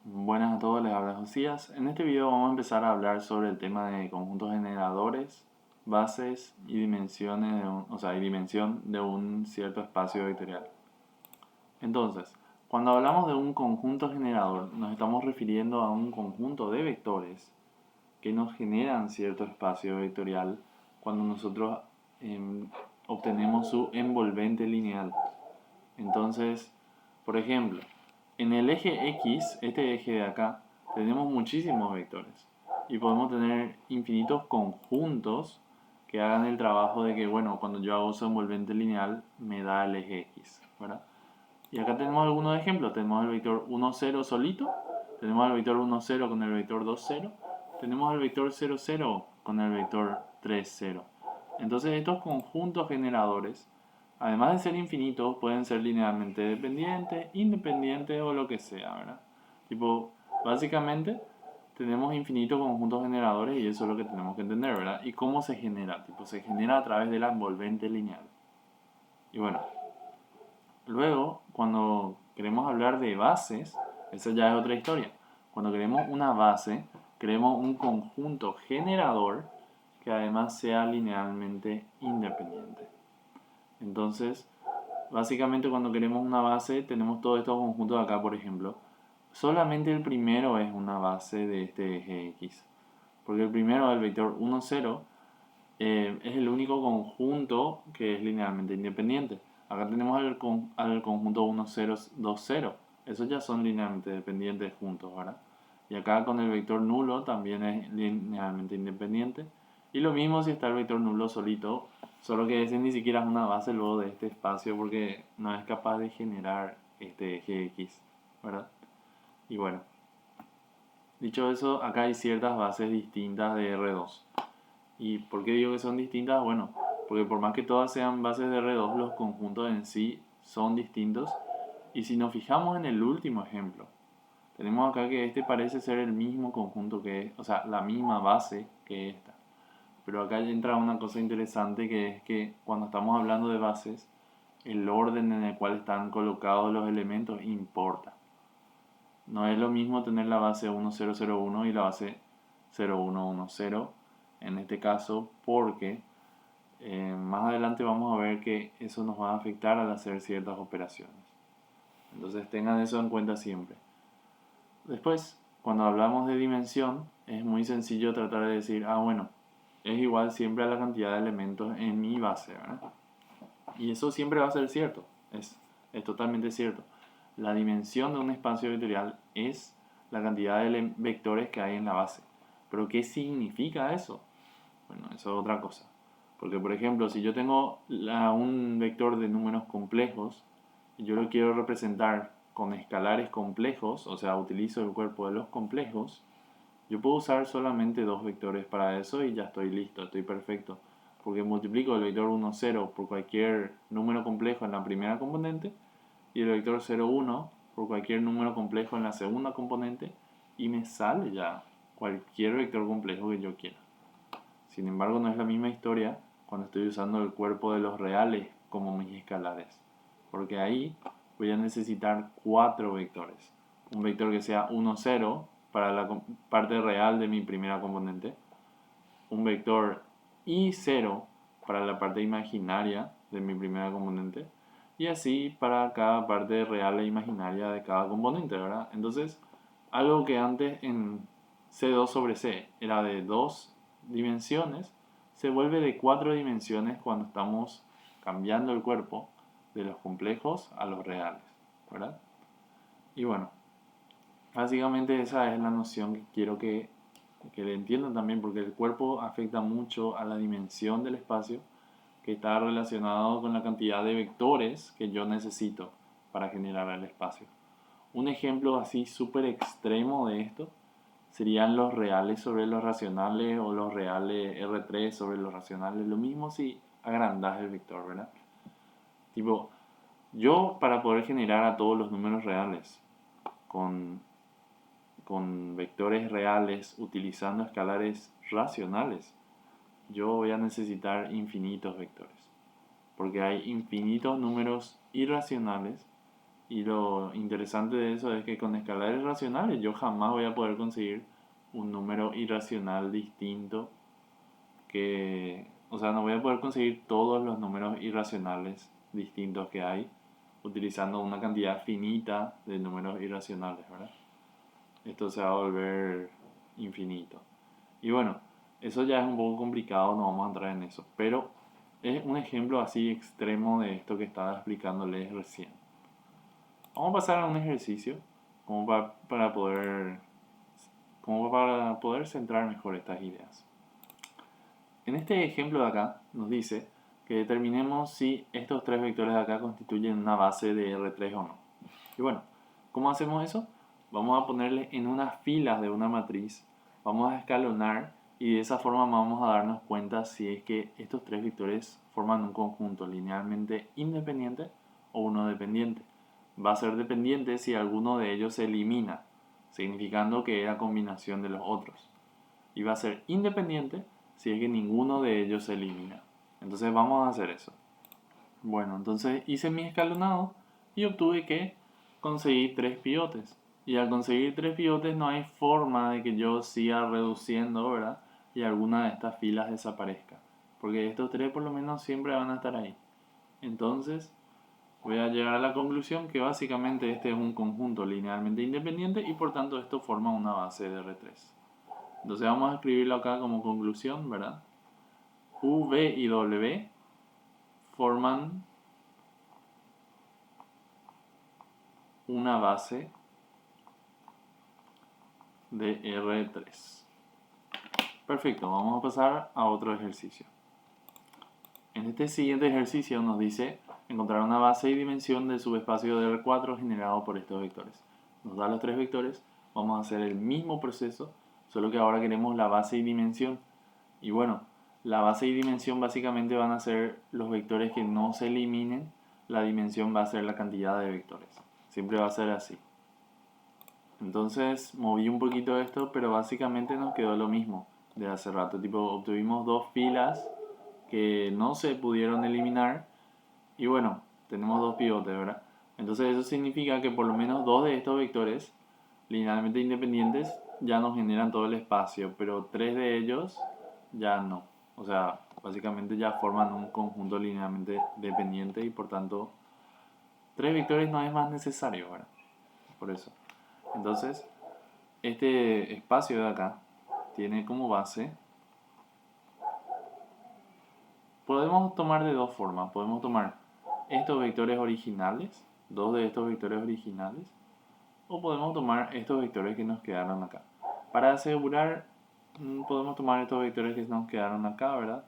Buenas a todos, les habla Josías. En este video vamos a empezar a hablar sobre el tema de conjuntos generadores, bases y dimensiones y dimensión de un cierto espacio vectorial. Entonces, cuando hablamos de un conjunto generador, nos estamos refiriendo a un conjunto de vectores que nos generan cierto espacio vectorial cuando nosotros em, obtenemos su envolvente lineal. Entonces, por ejemplo, en el eje X, este eje de acá, tenemos muchísimos vectores y podemos tener infinitos conjuntos que hagan el trabajo de que, bueno, cuando yo hago su envolvente lineal me da el eje X, ¿verdad? Y acá tenemos algunos ejemplos. Tenemos el vector 1, 0 solito, tenemos el vector 1, 0 con el vector 2, 0, tenemos el vector 0, 0 con el vector 3, 0. Entonces estos conjuntos generadores, además de ser infinitos, pueden ser linealmente dependientes, independientes o lo que sea, ¿verdad? Tipo, básicamente tenemos infinitos conjuntos generadores y eso es lo que tenemos que entender, ¿verdad? ¿Y cómo se genera? Tipo, se genera a través de la envolvente lineal. Y bueno, luego, cuando queremos hablar de bases, esa ya es otra historia. Cuando queremos una base, queremos un conjunto generador que además sea linealmente independiente. Entonces, básicamente cuando queremos una base, tenemos todos estos conjuntos de acá, por ejemplo. Solamente el primero es una base de este eje X. Porque el primero, el vector 1, 0, es el único conjunto que es linealmente independiente. Acá tenemos al conjunto 1, 0, 2, 0. Esos ya son linealmente dependientes juntos, ¿verdad? Y acá con el vector nulo también es linealmente independiente. Y lo mismo si está el vector nulo solito, solo que ese ni siquiera es una base luego de este espacio porque no es capaz de generar este eje X, ¿verdad? Y bueno, dicho eso, acá hay ciertas bases distintas de R2. ¿Y por qué digo que son distintas? Bueno, porque por más que todas sean bases de R2, los conjuntos en sí son distintos. Y si nos fijamos en el último ejemplo, tenemos acá que este parece ser el mismo conjunto o sea, la misma base que esta. Pero acá entra una cosa interesante que es que cuando estamos hablando de bases, el orden en el cual están colocados los elementos importa. No es lo mismo tener la base 1001 y la base 0110 en este caso porque más adelante vamos a ver que eso nos va a afectar al hacer ciertas operaciones. Entonces tengan eso en cuenta siempre. Después, cuando hablamos de dimensión, es muy sencillo tratar de decir, bueno, es igual siempre a la cantidad de elementos en mi base, ¿verdad? Y eso siempre va a ser cierto, es totalmente cierto. La dimensión de un espacio vectorial es la cantidad de vectores que hay en la base. Pero ¿qué significa eso? Bueno, eso es otra cosa. Porque, por ejemplo, si yo tengo un vector de números complejos y yo lo quiero representar con escalares complejos, o sea, utilizo el cuerpo de los complejos, yo puedo usar solamente dos vectores para eso y ya estoy listo, estoy perfecto. Porque multiplico el vector 1, 0 por cualquier número complejo en la primera componente y el vector 0, 1 por cualquier número complejo en la segunda componente y me sale ya cualquier vector complejo que yo quiera. Sin embargo, no es la misma historia cuando estoy usando el cuerpo de los reales como mis escalares. Porque ahí voy a necesitar cuatro vectores. Un vector que sea 1, 0 para la parte real de mi primera componente. Un vector y 0 para la parte imaginaria de mi primera componente. Y así para cada parte real e imaginaria de cada componente, ¿verdad? Entonces, algo que antes en C2 sobre C era de 2 dimensiones, se vuelve de 4 dimensiones cuando estamos cambiando el cuerpo de los complejos a los reales, ¿verdad? Y bueno, básicamente esa es la noción que quiero que le entiendan también, porque el cuerpo afecta mucho a la dimensión del espacio, que está relacionado con la cantidad de vectores que yo necesito para generar el espacio. Un ejemplo así súper extremo de esto serían los reales sobre los racionales o los reales R3 sobre los racionales. Lo mismo si agrandas el vector, ¿verdad? Tipo, yo para poder generar a todos los números reales con, con vectores reales utilizando escalares racionales, yo voy a necesitar infinitos vectores. Porque hay infinitos números irracionales Y lo interesante de eso es que con escalares racionales yo jamás voy a poder conseguir un número irracional distinto o sea, no voy a poder conseguir todos los números irracionales distintos que hay utilizando una cantidad finita de números irracionales, ¿verdad? Esto se va a volver infinito. Y bueno, eso ya es un poco complicado, no vamos a entrar en eso, pero es un ejemplo así extremo de esto que estaba explicándoles recién. Vamos a pasar a un ejercicio como como para poder centrar mejor estas ideas. En este ejemplo de acá nos dice que determinemos si estos tres vectores de acá constituyen una base de R3 o no. Y bueno, ¿cómo hacemos eso? Vamos a ponerle en unas filas de una matriz, vamos a escalonar y de esa forma vamos a darnos cuenta si es que estos tres vectores forman un conjunto linealmente independiente o uno dependiente. Va a ser dependiente si alguno de ellos se elimina, significando que era combinación de los otros. Y va a ser independiente si es que ninguno de ellos se elimina. Entonces vamos a hacer eso. Bueno, entonces hice mi escalonado y obtuve que conseguí tres pivotes. Y al conseguir tres pivotes no hay forma de que yo siga reduciendo, ¿verdad? Y alguna de estas filas desaparezca. Porque estos tres por lo menos siempre van a estar ahí. Entonces voy a llegar a la conclusión que básicamente este es un conjunto linealmente independiente y por tanto esto forma una base de R3. Entonces vamos a escribirlo acá como conclusión, ¿verdad? V y W forman una base de R3. Perfecto, vamos a pasar a otro ejercicio. En este siguiente ejercicio nos dice encontrar una base y dimensión del subespacio de R4 generado por estos vectores. Nos da los tres vectores, vamos a hacer el mismo proceso, solo que ahora queremos la base y dimensión. Y bueno, la base y dimensión básicamente van a ser los vectores que no se eliminen, la dimensión va a ser la cantidad de vectores. Siempre va a ser así. Entonces moví un poquito esto, pero básicamente nos quedó lo mismo de hace rato. Tipo, obtuvimos dos filas que no se pudieron eliminar y bueno, tenemos dos pivotes, ¿verdad? Entonces eso significa que por lo menos dos de estos vectores linealmente independientes ya nos generan todo el espacio, pero tres de ellos ya no. O sea, básicamente ya forman un conjunto linealmente dependiente y por tanto tres vectores no es más necesario, ¿verdad? Por eso. Entonces, este espacio de acá tiene como base, podemos tomar de dos formas. Podemos tomar estos vectores originales, dos de estos vectores originales, o podemos tomar estos vectores que nos quedaron acá. Para asegurar, podemos tomar estos vectores que nos quedaron acá, ¿verdad?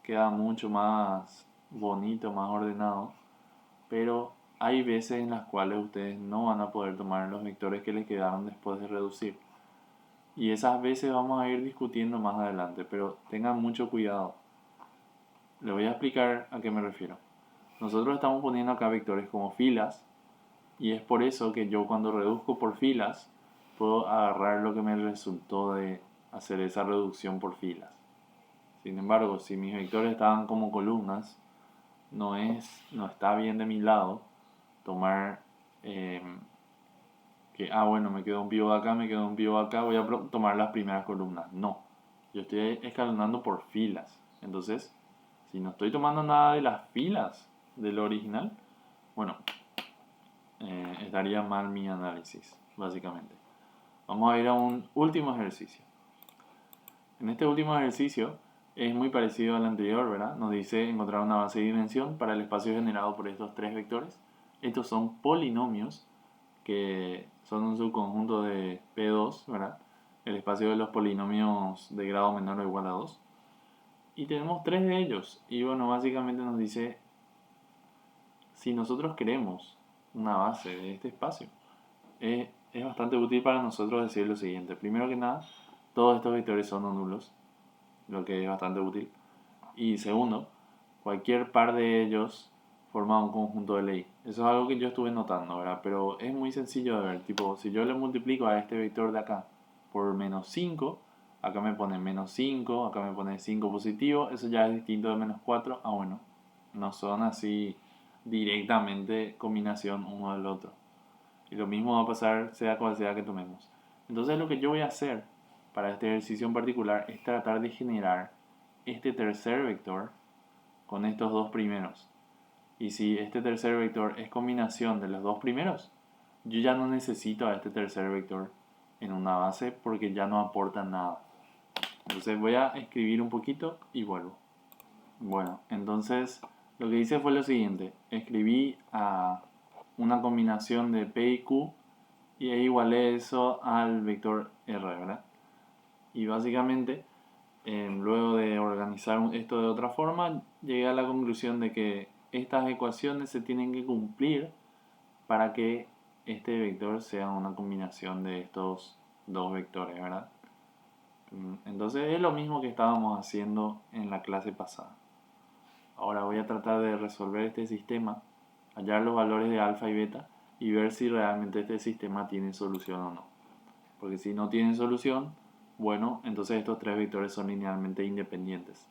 Queda mucho más bonito, más ordenado, pero hay veces en las cuales ustedes no van a poder tomar los vectores que les quedaron después de reducir. Y esas veces vamos a ir discutiendo más adelante, pero tengan mucho cuidado. Les voy a explicar a qué me refiero. Nosotros estamos poniendo acá vectores como filas y es por eso que yo cuando reduzco por filas puedo agarrar lo que me resultó de hacer esa reducción por filas. Sin embargo, si mis vectores estaban como columnas, no está bien de mi lado tomar bueno, me quedó un pivot acá, me quedó un pivot acá, voy a tomar las primeras columnas. No, yo estoy escalonando por filas. Entonces, si no estoy tomando nada de las filas del original, bueno, estaría mal mi análisis, básicamente. Vamos a ir a un último ejercicio. En este último ejercicio es muy parecido al anterior, ¿verdad? Nos dice encontrar una base de dimensión para el espacio generado por estos tres vectores. Estos son polinomios que son un subconjunto de P2, ¿verdad? El espacio de los polinomios de grado menor o igual a 2. Y tenemos tres de ellos. Y bueno, básicamente nos dice si nosotros queremos una base de este espacio. Es bastante útil para nosotros decir lo siguiente. Primero que nada, todos estos vectores son no nulos, lo que es bastante útil. Y segundo, cualquier par de ellos forma un conjunto de ley. Eso es algo que yo estuve notando, ¿verdad? Pero es muy sencillo de ver. Tipo, si yo le multiplico a este vector de acá por menos 5, acá me pone menos 5, acá me pone 5 positivo, eso ya es distinto de menos 4. Ah, bueno, no son así directamente combinación uno del otro. Y lo mismo va a pasar sea cual sea que tomemos. Entonces lo que yo voy a hacer para este ejercicio en particular es tratar de generar este tercer vector con estos dos primeros. Y si este tercer vector es combinación de los dos primeros, yo ya no necesito a este tercer vector en una base porque ya no aporta nada. Entonces voy a escribir un poquito y vuelvo. Bueno, entonces lo que hice fue lo siguiente. Escribí a una combinación de P y Q y ahí igualé eso al vector R, ¿verdad? Y básicamente, luego de organizar esto de otra forma, llegué a la conclusión de que estas ecuaciones se tienen que cumplir para que este vector sea una combinación de estos dos vectores, ¿verdad? Entonces es lo mismo que estábamos haciendo en la clase pasada. Ahora voy a tratar de resolver este sistema, hallar los valores de alfa y beta y ver si realmente este sistema tiene solución o no. Porque si no tiene solución, bueno, entonces estos tres vectores son linealmente independientes.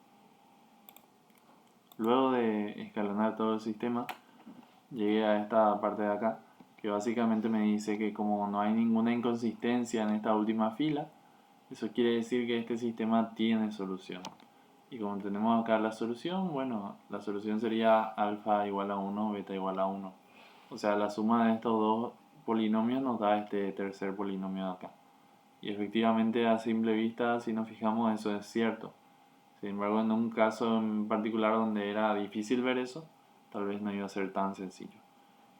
Luego de escalonar todo el sistema, llegué a esta parte de acá, que básicamente me dice que como no hay ninguna inconsistencia en esta última fila, eso quiere decir que este sistema tiene solución. Y como tenemos acá la solución, bueno, la solución sería alfa igual a 1, beta igual a 1. O sea, la suma de estos dos polinomios nos da este tercer polinomio de acá. Y efectivamente a simple vista, si nos fijamos, eso es cierto. Sin embargo, en un caso en particular donde era difícil ver eso, tal vez no iba a ser tan sencillo.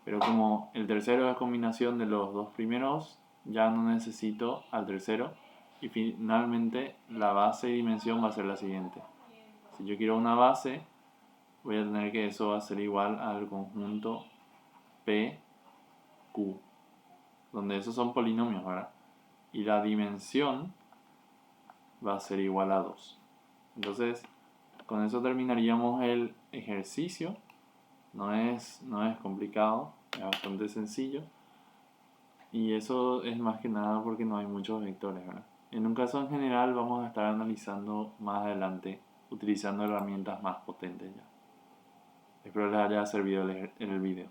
Pero como el tercero es combinación de los dos primeros, ya no necesito al tercero. Y finalmente la base y dimensión va a ser la siguiente. Si yo quiero una base, voy a tener que eso va a ser igual al conjunto P, Q, donde esos son polinomios, ¿verdad? Y la dimensión va a ser igual a 2. Entonces, con eso terminaríamos el ejercicio. No es complicado, es bastante sencillo. Y eso es más que nada porque no hay muchos vectores, ¿verdad? En un caso en general vamos a estar analizando más adelante utilizando herramientas más potentes ya. Espero les haya servido el video.